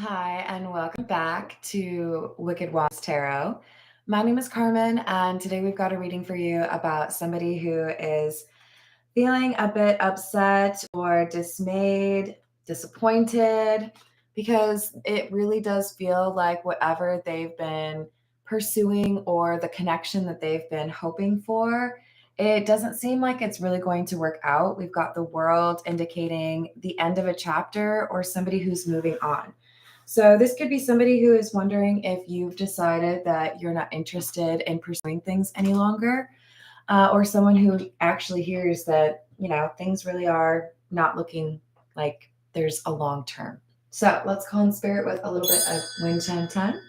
Hi, and welcome back to Wicked Wands Tarot. My name is Carmen, and today we've got a reading for you about somebody who is feeling a bit upset or dismayed, disappointed, because it really does feel like whatever they've been pursuing or the connection that they've been hoping for, it doesn't seem like it's really going to work out. We've got the world indicating the end of a chapter or somebody who's moving on. So, this could be somebody who is wondering if you've decided that you're not interested in pursuing things any longer, or someone who actually hears that, things really are not looking like there's a long term. So, let's call in spirit with a little bit of Wing Chun Tun.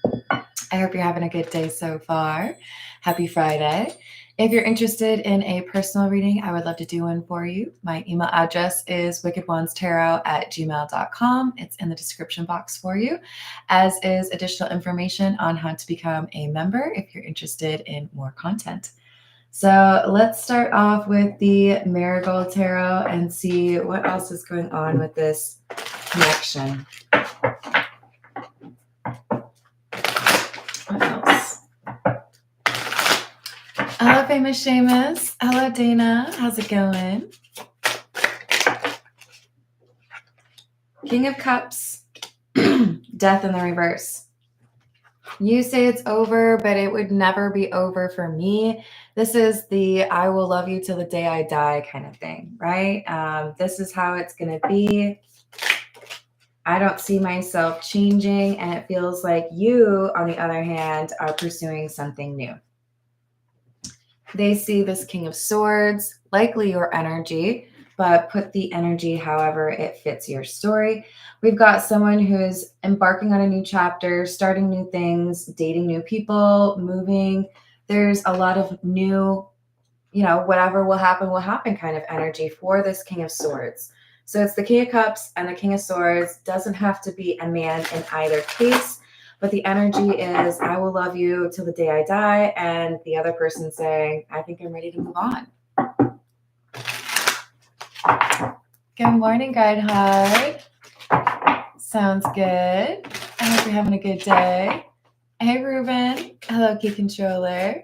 I hope you're having a good day so far. Happy Friday. If you're interested in a personal reading, I would love to do one for you. My email address is wickedwandstarot@gmail.com. It's in the description box for you, as is additional information on how to become a member if you're interested in more content. So let's start off with the Marigold Tarot and see what else is going on with this connection. What else? Hello, famous Seamus. Hello, Dana. How's it going? King of Cups, Death in the reverse. You say it's over, but it would never be over for me. This is the I will love you till the day I die kind of thing, right? This is how it's going to be. I don't see myself changing, and it feels like you, on the other hand, are pursuing something new. They see this King of Swords, likely your energy, but put the energy however it fits your story. We've got someone who's embarking on a new chapter, starting new things, dating new people, moving. There's a lot of new, whatever will happen kind of energy for this King of Swords. So it's the King of Cups and the King of Swords. Doesn't have to be a man in either case. But the energy is, I will love you till the day I die. And the other person saying, I think I'm ready to move on. Good morning, Guide Heart. Sounds good. I hope you're having a good day. Hey, Ruben. Hello, Key Controller.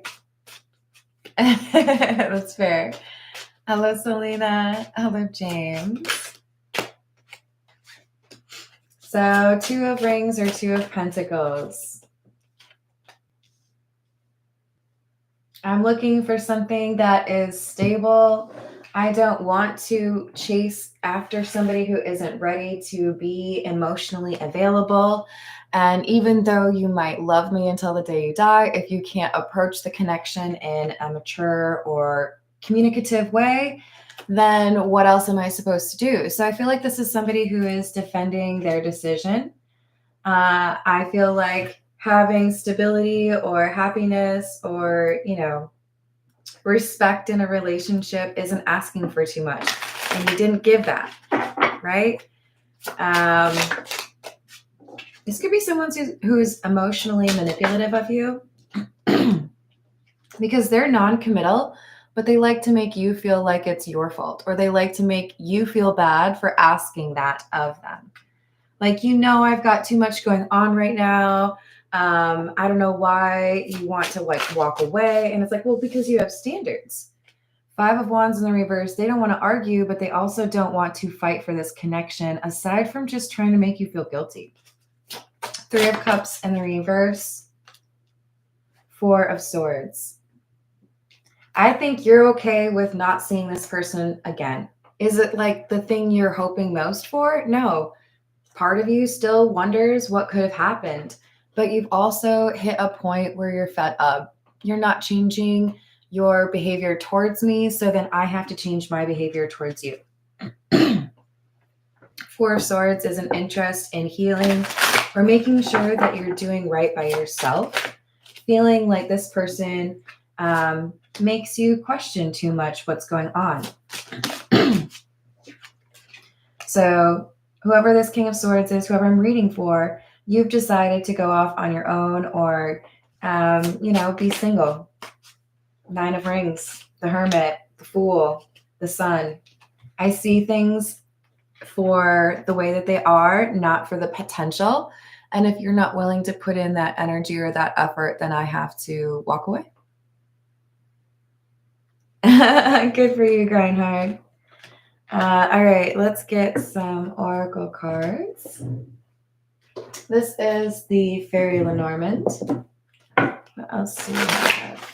That's fair. Hello, Selena. Hello, James. So 2 of Rings or 2 of Pentacles. I'm looking for something that is stable. I don't want to chase after somebody who isn't ready to be emotionally available. And even though you might love me until the day you die, if you can't approach the connection in a mature or communicative way, then what else am I supposed to do? So I feel like this is somebody who is defending their decision. I feel like having stability or happiness or, respect in a relationship isn't asking for too much. And you didn't give that, right? This could be someone who's emotionally manipulative of you because they're non-committal, but they like to make you feel like it's your fault, or they like to make you feel bad for asking that of them. Like, I've got too much going on right now. I don't know why you want to walk away. And it's like, well, because you have standards. 5 of Wands in the reverse, they don't want to argue, but they also don't want to fight for this connection, aside from just trying to make you feel guilty. 3 of Cups in the reverse, 4 of Swords. I think you're okay with not seeing this person again. Is it like the thing you're hoping most for? No. Part of you still wonders what could have happened, but you've also hit a point where you're fed up. You're not changing your behavior towards me, so then I have to change my behavior towards you. 4 of Swords is an interest in healing or making sure that you're doing right by yourself, feeling like this person makes you question too much what's going on. So whoever this King of Swords is, whoever I'm reading for, you've decided to go off on your own or, be single. 9 of Rings, the Hermit, the Fool, the Sun. I see things for the way that they are, not for the potential. And if you're not willing to put in that energy or that effort, then I have to walk away. Good for you, grind hard. All right, let's get some oracle cards. This is the Fairy Lenormand. What else do we have?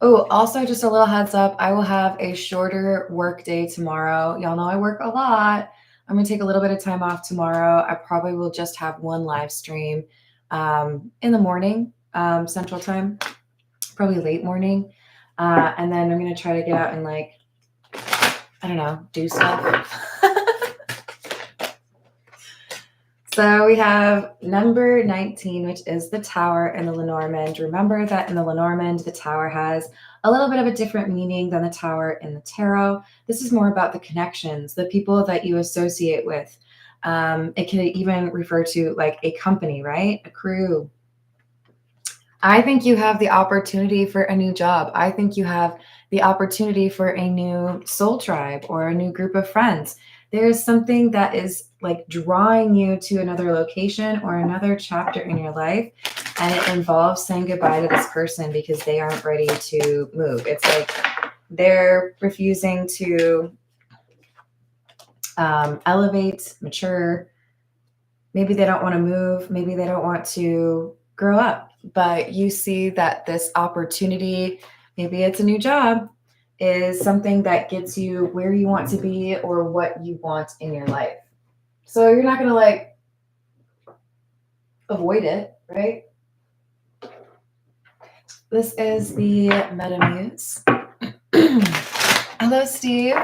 Oh, also just a little heads up, I will have a shorter work day tomorrow. Y'all know I work a lot. I'm going to take a little bit of time off tomorrow. I probably will just have one live stream in the morning, Central Time, probably late morning. And then I'm going to try to get out and like, I don't know, do stuff. So we have number 19, which is the Tower and the Lenormand. Remember that in the Lenormand, the Tower has a little bit of a different meaning than the Tower in the Tarot. This is more about the connections, the people that you associate with. It can even refer to like a company, right? A crew. I think you have the opportunity for a new job. I think you have the opportunity for a new soul tribe or a new group of friends. There's something that is like drawing you to another location or another chapter in your life. And it involves saying goodbye to this person because they aren't ready to move. It's like they're refusing to elevate, mature. Maybe they don't want to move. Maybe they don't want to grow up. But you see that this opportunity, maybe it's a new job, is something that gets you where you want to be or what you want in your life. So you're not going to like avoid it, right? This is the Metamuse. Hello, Steve.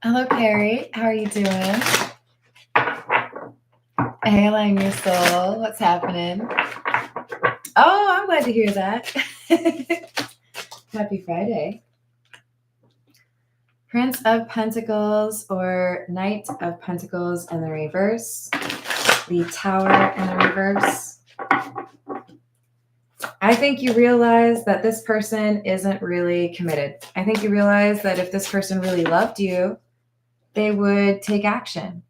Hello, Carrie. How are you doing? Hey, Elaine, your soul. What's happening? Oh, I'm glad to hear that. Happy Friday. Prince of Pentacles or Knight of Pentacles in the reverse. The Tower in the reverse. I think you realize that this person isn't really committed. I think you realize that if this person really loved you, they would take action.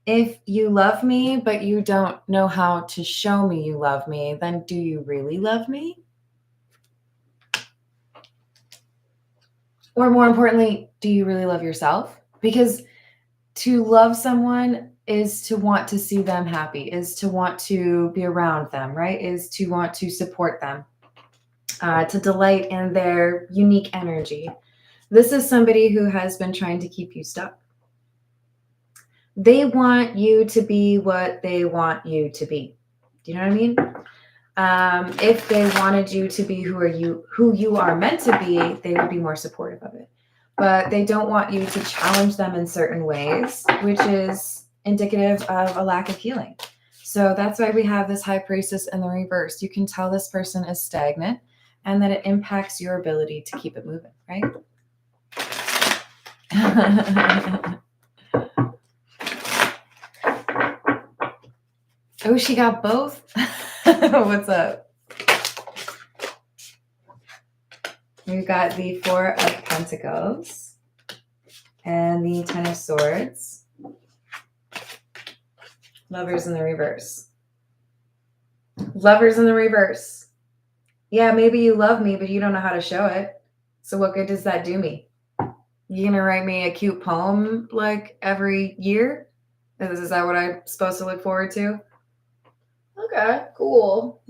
If you love me, but you don't know how to show me you love me, then do you really love me? Or more importantly, do you really love yourself? Because to love someone is to want to see them happy, is to want to be around them, right? Is to want to support them, to delight in their unique energy. This is somebody who has been trying to keep you stuck. They want you to be what they want you to be. Do you know what I mean? If they wanted you to be who you are meant to be, they would be more supportive of it. But they don't want you to challenge them in certain ways, which is indicative of a lack of healing. So that's why we have this High Priestess in the reverse. You can tell this person is stagnant and that it impacts your ability to keep it moving, right? Oh, she got both? What's up? We've got the Four of Pentacles and the Ten of Swords. Lovers in the reverse. Lovers in the reverse. Yeah, maybe you love me, but you don't know how to show it. So what good does that do me? You gonna write me a cute poem like every year? Is that what I'm supposed to look forward to? Okay, cool.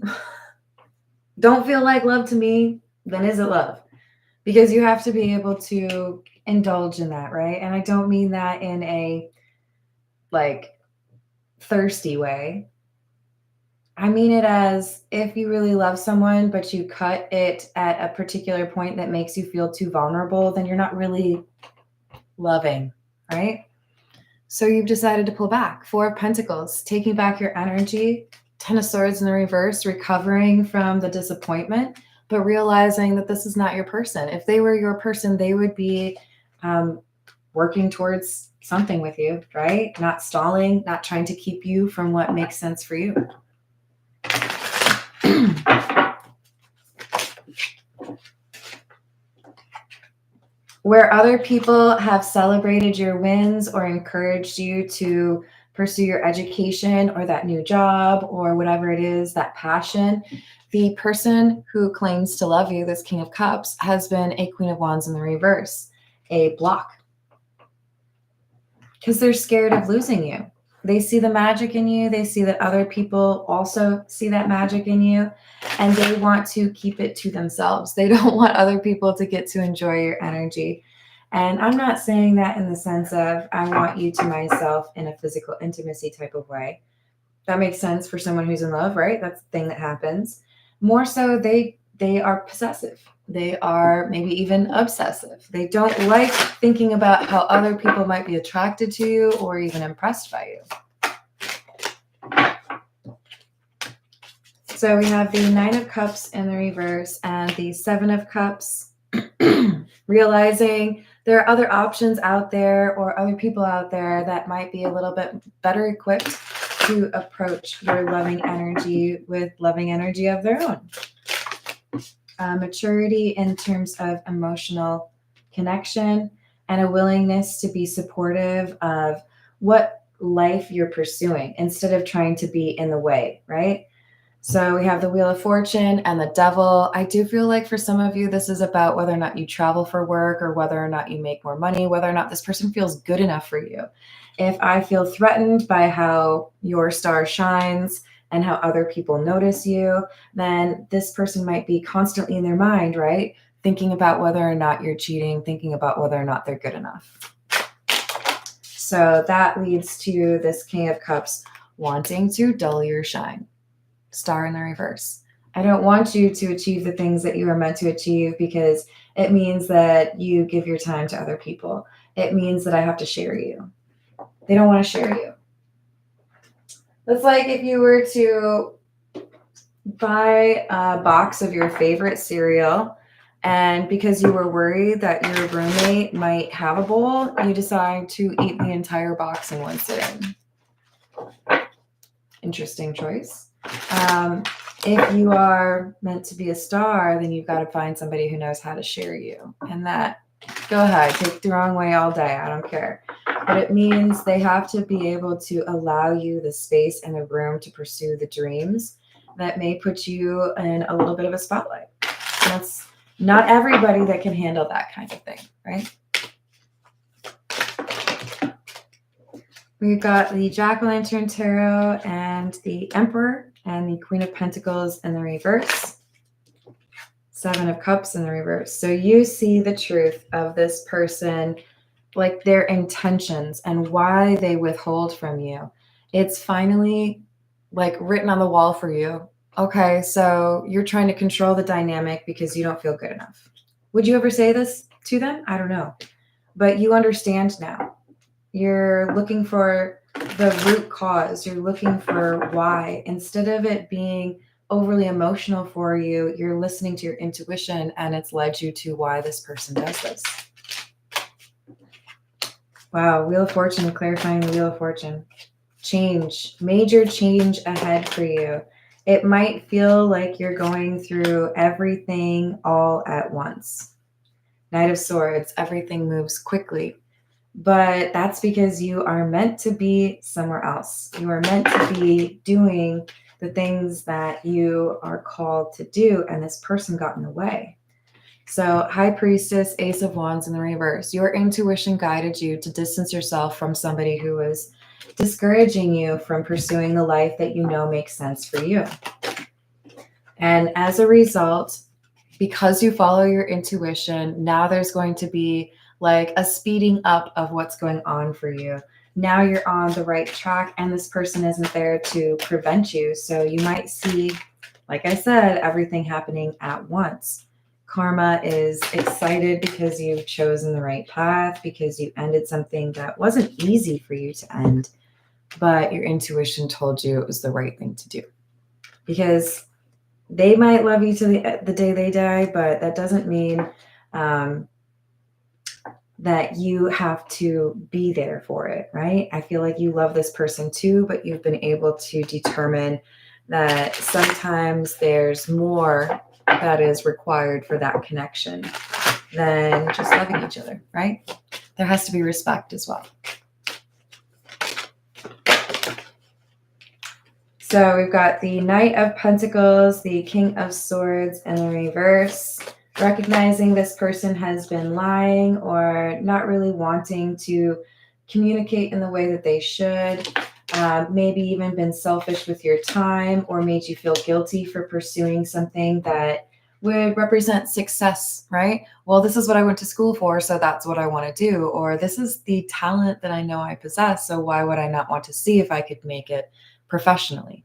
Don't feel like love to me, then is it love? Because you have to be able to indulge in that, right? And I don't mean that in a like thirsty way. I mean it as if you really love someone, but you cut it at a particular point that makes you feel too vulnerable, then you're not really loving, right? So you've decided to pull back. Four of Pentacles, taking back your energy. Ten of Swords in the reverse, recovering from the disappointment, but realizing that this is not your person. If they were your person, they would be working towards something with you, right? Not stalling, not trying to keep you from what makes sense for you. Where other people have celebrated your wins or encouraged you to pursue your education or that new job or whatever it is, that passion, the person who claims to love you, this King of Cups, has been a Queen of Wands in the reverse, a block. Because they're scared of losing you. They see the magic in you. They see that other people also see that magic in you, and they want to keep it to themselves. They don't want other people to get to enjoy your energy. And I'm not saying that in the sense of I want you to myself in a physical intimacy type of way. That makes sense for someone who's in love, right? That's the thing that happens. More so, they are possessive. They are maybe even obsessive. They don't like thinking about how other people might be attracted to you or even impressed by you. So we have the Nine of Cups in the reverse and the Seven of Cups, realizing there are other options out there or other people out there that might be a little bit better equipped to approach your loving energy with loving energy of their own. Maturity in terms of emotional connection and a willingness to be supportive of what life you're pursuing instead of trying to be in the way, right? So we have the Wheel of Fortune and the Devil. I do feel like for some of you, this is about whether or not you travel for work or whether or not you make more money, whether or not this person feels good enough for you. If I feel threatened by how your star shines and how other people notice you, then this person might be constantly in their mind, right? Thinking about whether or not you're cheating, thinking about whether or not they're good enough. So that leads to this King of Cups wanting to dull your shine. Star in the reverse. I don't want you to achieve the things that you are meant to achieve because it means that you give your time to other people. It means that I have to share you. They don't want to share you. It's like if you were to buy a box of your favorite cereal and because you were worried that your roommate might have a bowl, you decide to eat the entire box in one sitting. Interesting choice. If you are meant to be a star, then you've got to find somebody who knows how to share you. And that, go ahead, take the wrong way all day. I don't care. But it means they have to be able to allow you the space and the room to pursue the dreams that may put you in a little bit of a spotlight. And that's not everybody that can handle that kind of thing, right? We've got the Jack-o'-lantern tarot and the Emperor and the Queen of Pentacles in the reverse. Seven of Cups in the reverse. So you see the truth of this person, like their intentions and why they withhold from you. It's finally like written on the wall for you. Okay, so you're trying to control the dynamic because you don't feel good enough. Would you ever say this to them? I don't know. But you understand now. You're looking for the root cause. You're looking for why. Instead of it being overly emotional for you, you're listening to your intuition and it's led you to why this person does this. Wow, Wheel of Fortune, clarifying the Wheel of Fortune. Change, major change ahead for you. It might feel like you're going through everything all at once. Knight of Swords, everything moves quickly. But that's because you are meant to be somewhere else. You are meant to be doing the things that you are called to do, and this person got in the way. So High Priestess, Ace of Wands in the reverse. Your intuition guided you to distance yourself from somebody who was discouraging you from pursuing the life that you know makes sense for you. And as a result, because you follow your intuition, now there's going to be like a speeding up of what's going on for you. Now you're on the right track and this person isn't there to prevent you. So you might see, like I said, everything happening at once. Karma is excited because you've chosen the right path, because you ended something that wasn't easy for you to end, but your intuition told you it was the right thing to do. Because they might love you to the day they die, but that doesn't mean that you have to be there for it, right? I feel like you love this person too, but you've been able to determine that sometimes there's more that is required for that connection. than just loving each other, right? There has to be respect as well. So we've got the Knight of Pentacles, the King of Swords, and the reverse. Recognizing this person has been lying or not really wanting to communicate in the way that they should. Maybe even been selfish with your time or made you feel guilty for pursuing something that would represent success, right? Well, this is what I went to school for, so that's what I want to do. Or this is the talent that I know I possess, so why would I not want to see if I could make it professionally?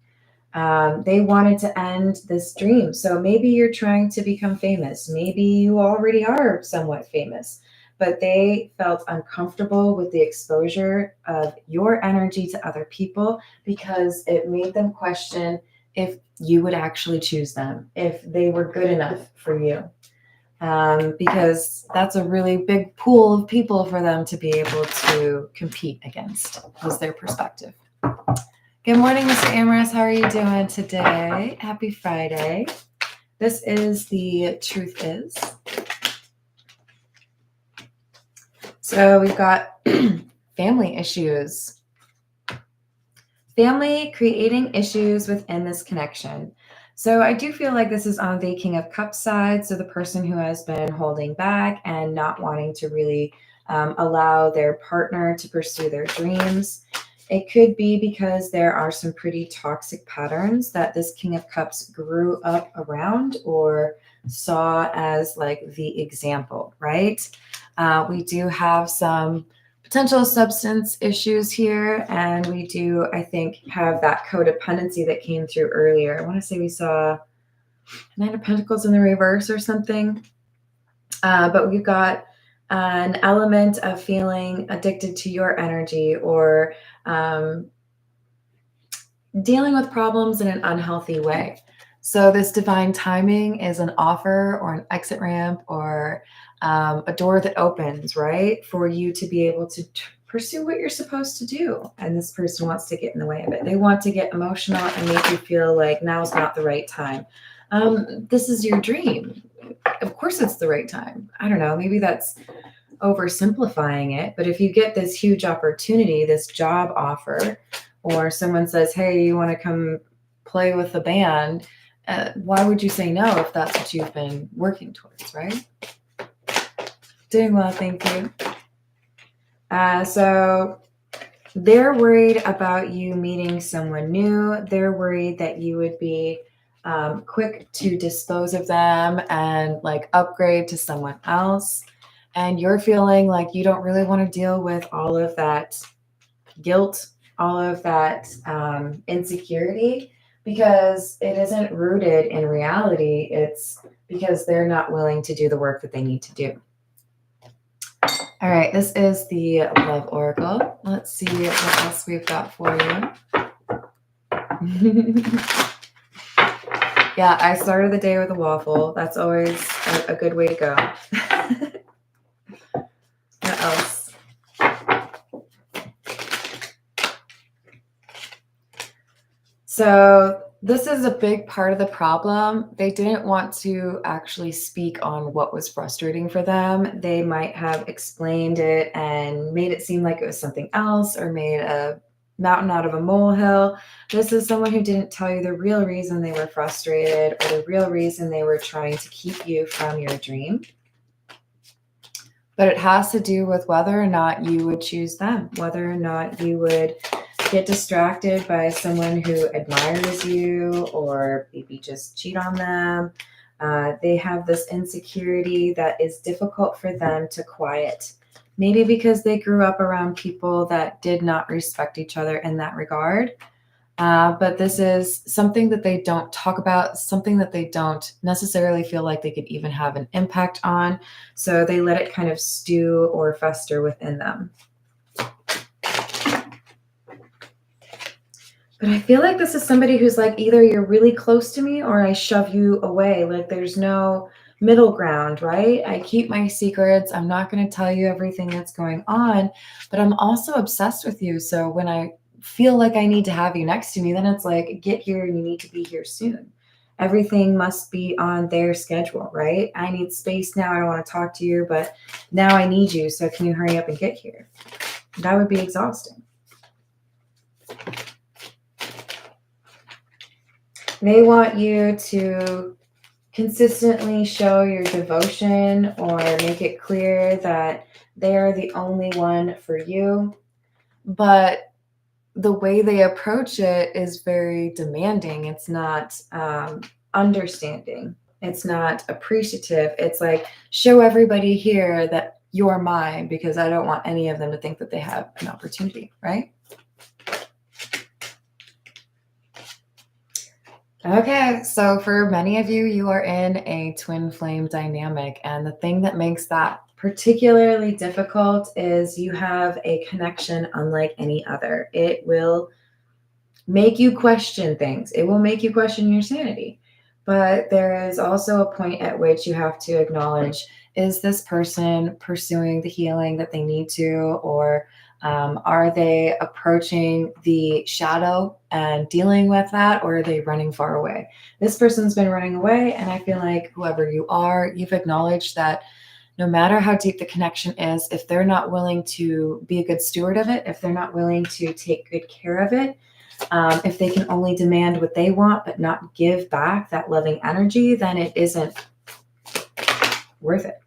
They wanted to end this dream. So maybe you're trying to become famous. Maybe you already are somewhat famous, but they felt uncomfortable with the exposure of your energy to other people because it made them question if you would actually choose them, if they were good enough for you. Because that's a really big pool of people for them to be able to compete against, was their perspective. Good morning, Mr. Amorous. How are you doing today? Happy Friday. This is the Truth Is. So we've got family issues. Family creating issues within this connection. So I do feel like this is on the King of Cups side. So the person who has been holding back and not wanting to really allow their partner to pursue their dreams. It could be because there are some pretty toxic patterns that this King of Cups grew up around or saw as like the example, right? We do have some potential substance issues here, and we do, I think, have that codependency that came through earlier. I want to say we saw Nine of Pentacles in the reverse or something, but we've got an element of feeling addicted to your energy or dealing with problems in an unhealthy way. So this divine timing is an offer or an exit ramp or a door that opens, right? For you to be able to pursue what you're supposed to do. And this person wants to get in the way of it. They want to get emotional and make you feel like now's not the right time. This is your dream. Of course it's the right time. I don't know, maybe that's oversimplifying it, but if you get this huge opportunity, this job offer, or someone says, hey, you want to come play with the band, why would you say no if that's what you've been working towards, right? Doing well, thank you. So they're worried about you meeting someone new. They're worried that you would be quick to dispose of them and like upgrade to someone else. And you're feeling like you don't really want to deal with all of that guilt, all of that insecurity, because it isn't rooted in reality. It's because they're not willing to do the work that they need to do. All right, this is the Love Oracle. Let's see what else we've got for you. Yeah, I started the day with a waffle. That's always a good way to go. What else? So this is a big part of the problem. They didn't want to actually speak on what was frustrating for them. They might have explained it and made it seem like it was something else or made a mountain out of a molehill. This is someone who didn't tell you the real reason they were frustrated or the real reason they were trying to keep you from your dream. But it has to do with whether or not you would choose them, whether or not you would get distracted by someone who admires you or maybe just cheat on them. They have this insecurity that is difficult for them to quiet. Maybe because they grew up around people that did not respect each other in that regard. But this is something that they don't talk about, something that they don't necessarily feel like they could even have an impact on. So they let it kind of stew or fester within them. But I feel like this is somebody who's like, either you're really close to me or I shove you away. Like there's no middle ground, right? I keep my secrets. I'm not going to tell you everything that's going on, but I'm also obsessed with you. So when I feel like I need to have you next to me, then it's like, get here and you need to be here soon. everything must be on their schedule, right? I need space now. I don't want to talk to you, but now I need you. So can you hurry up and get here? That would be exhausting. They want you to consistently show your devotion or make it clear that they are the only one for you. But the way they approach it is very demanding. It's not understanding. It's not appreciative. It's like, show everybody here that you're mine, because I don't want any of them to think that they have an opportunity, right? Okay, so for many of you, you are in a twin flame dynamic. And the thing that makes that particularly difficult is you have a connection unlike any other. It will make you question things. It will make you question your sanity. But there is also a point at which you have to acknowledge, is this person pursuing the healing that they need to, or are they approaching the shadow and dealing with that, or are they running far away? This person's been running away, and I feel like whoever you are, you've acknowledged that no matter how deep the connection is, if they're not willing to be a good steward of it, if they're not willing to take good care of it, if they can only demand what they want but not give back that loving energy, then it isn't worth it.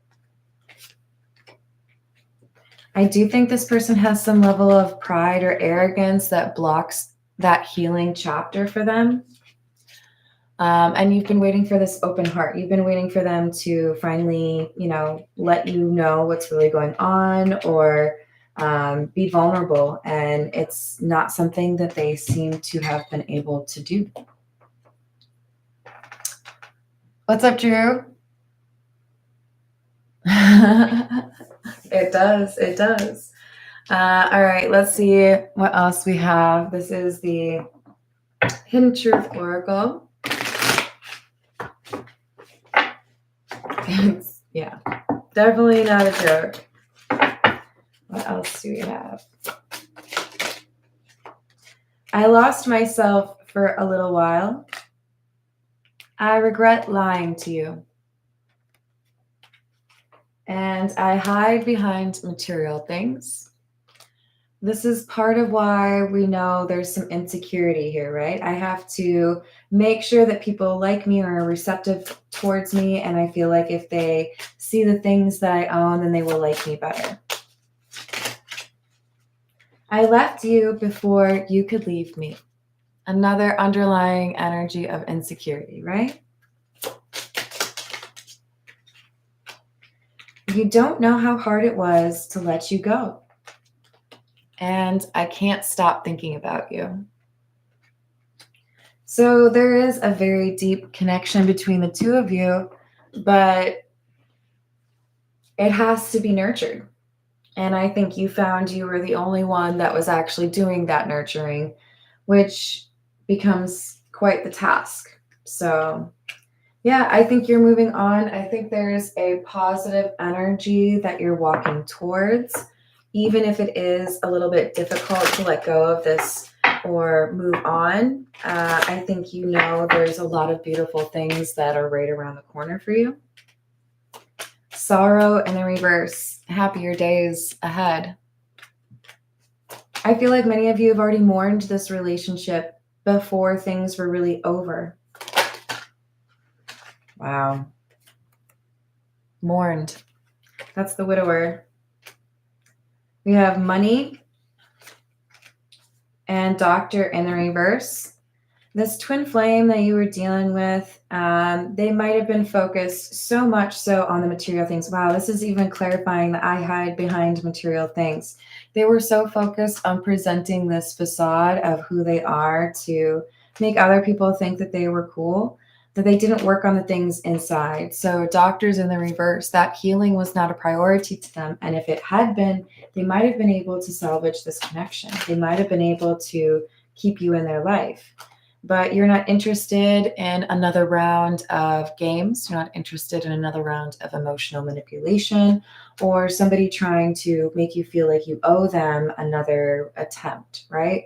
I do think this person has some level of pride or arrogance that blocks that healing chapter for them. And you've been waiting for this open heart. You've been waiting for them to finally, let you know what's really going on, or be vulnerable. And it's not something that they seem to have been able to do. What's up, Drew? It does. It does. All right, let's see what else we have. This is the Hidden Truth Oracle. Yeah, definitely not a joke. What else do we have? I lost myself for a little while. I regret lying to you. And I hide behind material things. This is part of why we know there's some insecurity here, right? I have to make sure that people like me or are receptive towards me. And I feel like if they see the things that I own, then they will like me better. I left you before you could leave me. Another underlying energy of insecurity, right? You don't know how hard it was to let you go. And I can't stop thinking about you. So there is a very deep connection between the two of you, but it has to be nurtured. And I think you found you were the only one that was actually doing that nurturing, which becomes quite the task. So yeah, I think you're moving on. I think there's a positive energy that you're walking towards, even if it is a little bit difficult to let go of this or move on. I think there's a lot of beautiful things that are right around the corner for you. Sorrow in the reverse, happier days ahead. I feel like many of you have already mourned this relationship before things were really over. Wow. Mourned. That's the widower. We have money and doctor in the reverse. This twin flame that you were dealing with, they might have been focused so much so on the material things. Wow, this is even clarifying that I hide behind material things. They were so focused on presenting this facade of who they are to make other people think that they were cool, that they didn't work on the things inside. So doctors in the reverse, that healing was not a priority to them. And if it had been, they might have been able to salvage this connection. They might have been able to keep you in their life. But you're not interested in another round of games. You're not interested in another round of emotional manipulation or somebody trying to make you feel like you owe them another attempt, right?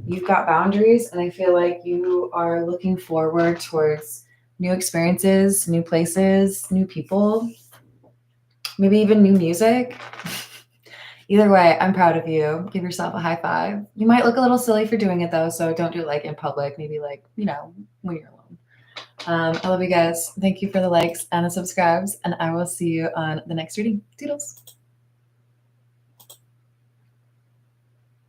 You've got boundaries, and I feel like you are looking forward towards new experiences, new places, new people, maybe even new music. Either way, I'm proud of you. Give yourself a high five. You might look a little silly for doing it though, so don't do it like in public. Maybe like, when you're alone. I love you guys. Thank you for the likes and the subscribes, and I will see you on the next reading. Toodles.